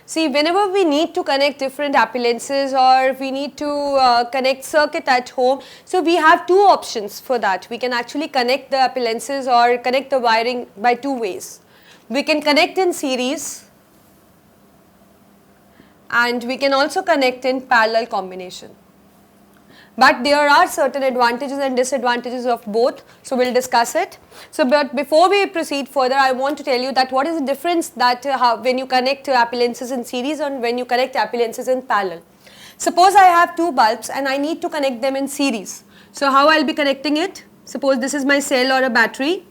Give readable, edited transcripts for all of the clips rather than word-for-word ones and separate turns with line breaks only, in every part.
See, whenever we need to connect different appliances or we need to connect circuit at home, so we have two options for that. We can actually connect the appliances or connect the wiring by two ways. We can connect in series and we can also connect in parallel combination. But there are certain advantages and disadvantages of both, so we will discuss it. So, but before we proceed further, I want to tell you that what is the difference that when you connect appliances in series and when you connect appliances in parallel. Suppose I have two bulbs and I need to connect them in series. So, how I will be connecting it? Suppose this is my cell or a battery,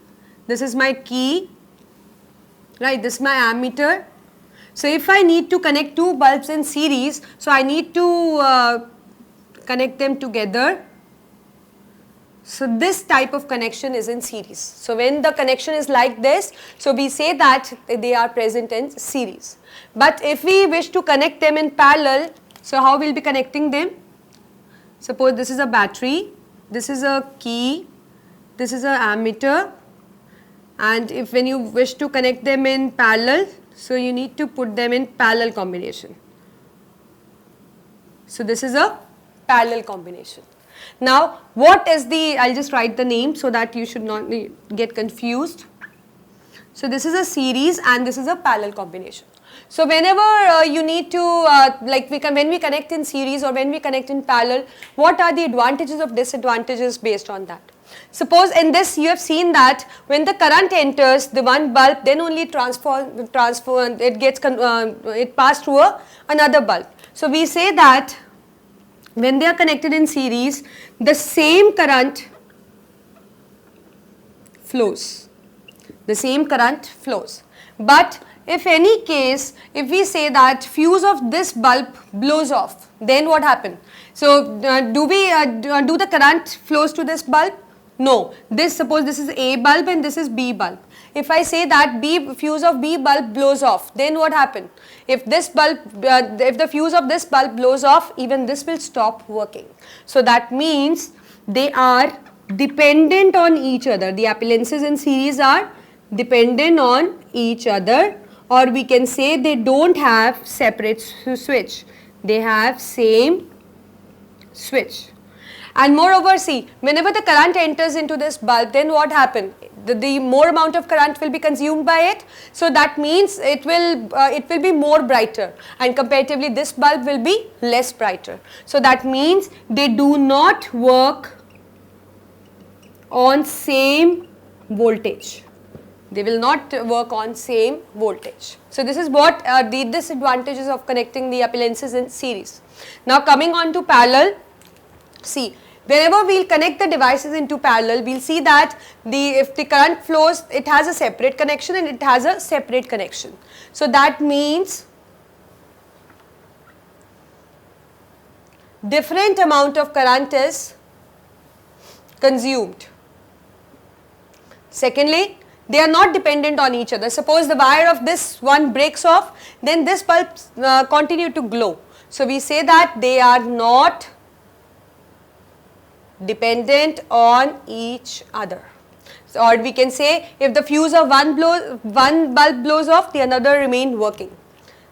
this is my key, right, this is my ammeter. So, if I need to connect two bulbs in series, so I need to connect them together. So, this type of connection is in series. So, when the connection is like this, so we say that they are present in series. But if we wish to connect them in parallel, so how we will be connecting them? Suppose this is a battery, this is a key, this is a ammeter, and if when you wish to connect them in parallel, so you need to put them in parallel combination. So, this is a parallel combination. Now, what is the, I will just write the name so that you should not get confused. So, this is a series and this is a parallel combination. So, whenever you need to when we connect in series or when we connect in parallel, what are the advantages or disadvantages based on that? Suppose in this you have seen that when the current enters the one bulb, then only it passes through another bulb. So, we say that when they are connected in series, the same current flows. The same current flows. But if any case, if we say that fuse of this bulb blows off, then what happens? So, do the current flows to this bulb? No. Suppose this is A bulb and this is B bulb. If I say that fuse of B bulb blows off, then what happens? If the fuse of this bulb blows off, even this will stop working. So, that means they are dependent on each other. The appliances in series are dependent on each other, or we can say they don't have separate switch. They have same switch. And moreover, see, whenever the current enters into this bulb, then what happens? The more amount of current will be consumed by it. So, that means it will be more brighter, and comparatively this bulb will be less brighter. So, that means they do not work on same voltage. They will not work on same voltage. So, this is what the disadvantages of connecting the appliances in series. Now, coming on to parallel, see, whenever we will connect the devices into parallel, we will see that if the current flows, it has a separate connection and it has a separate connection. So, that means different amount of current is consumed. Secondly, they are not dependent on each other. Suppose the wire of this one breaks off, then this bulb continue to glow. So, we say that they are not dependent on each other. So, or we can say if the fuse of one bulb blows off, the another remain working.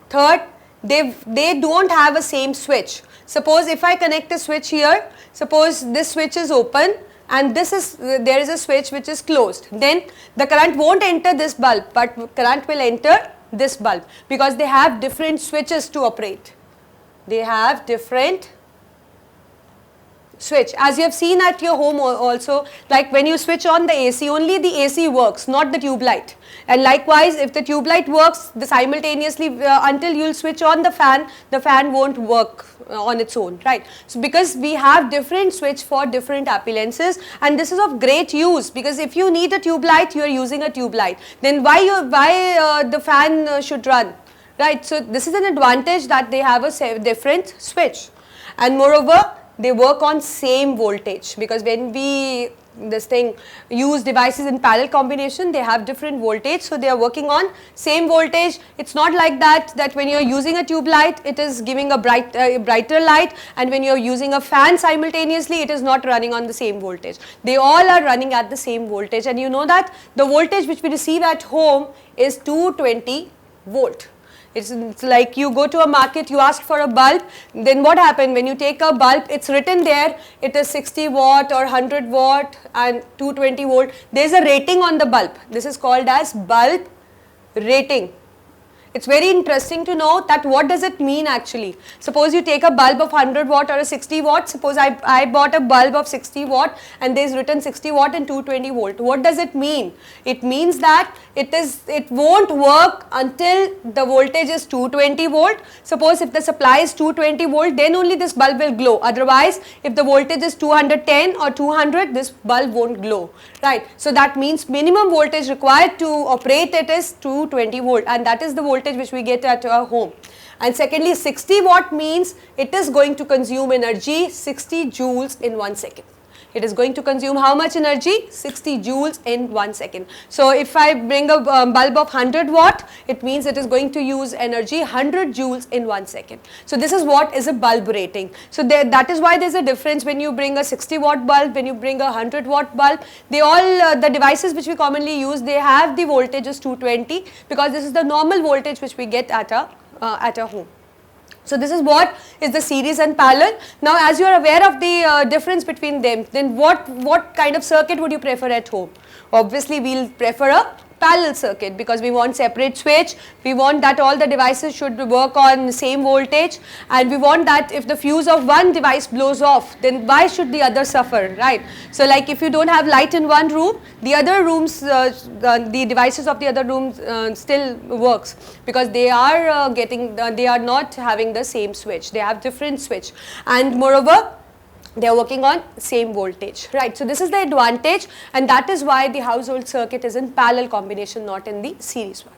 Third, they don't have a same switch. Suppose if I connect a switch here, suppose this switch is open and there is a switch which is closed, then the current won't enter this bulb, but current will enter this bulb, because they have different switches to operate. They have different switch. As you have seen at your home also, like when you switch on the AC, only the AC works, not the tube light. And likewise, if the tube light works simultaneously until you will switch on the fan won't work on its own, right? So, because we have different switch for different appliances, and this is of great use, because if you need a tube light, you are using a tube light, then why the fan should run, right? So, this is an advantage that they have a different switch. And moreover, they work on same voltage, because when we use devices in parallel combination, they have different voltage, so they are working on same voltage. It's not like that when you are using a tube light, it is giving a brighter light, and when you are using a fan simultaneously, it is not running on the same voltage. They all are running at the same voltage, and you know that the voltage which we receive at home is 220 volt. It's like you go to a market, you ask for a bulb, then what happened when you take a bulb, it's written there, it is 60 watt or 100 watt and 220 volt. There is a rating on the bulb. This is called as bulb rating. It's very interesting to know that what does it mean actually. Suppose you take a bulb of 100 watt or a 60 watt. Suppose I bought a bulb of 60 watt and there is written 60 watt and 220 volt. What does it mean? It means that it won't work until the voltage is 220 volt. Suppose if the supply is 220 volt, then only this bulb will glow. Otherwise, if the voltage is 210 or 200, this bulb won't glow, right? So that means minimum voltage required to operate it is 220 volt, and that is the voltage which we get at our home. And secondly, 60 watt means it is going to consume energy 60 joules in 1 second. It is going to consume how much energy? 60 joules in 1 second. So if I bring a bulb of 100 watt, it means it is going to use energy 100 joules in 1 second. So this is what is a bulb rating. So that is why there is a difference when you bring a 60 watt bulb, when you bring a 100 watt bulb. They all, the devices which we commonly use, they have the voltage is 220, because this is the normal voltage which we get at a home. So this is what is the series and parallel. Now as you are aware of the difference between them, then what kind of circuit would you prefer at home? Obviously we will prefer a parallel circuit, because we want separate switch, we want that all the devices should work on same voltage, and we want that if the fuse of one device blows off, then why should the other suffer, right? So like if you don't have light in one room, the other rooms, the devices of the other rooms still works, because they are they are not having the same switch, they have different switch, and moreover they are working on same voltage, right? So this is the advantage, and that is why the household circuit is in parallel combination, not in the series one.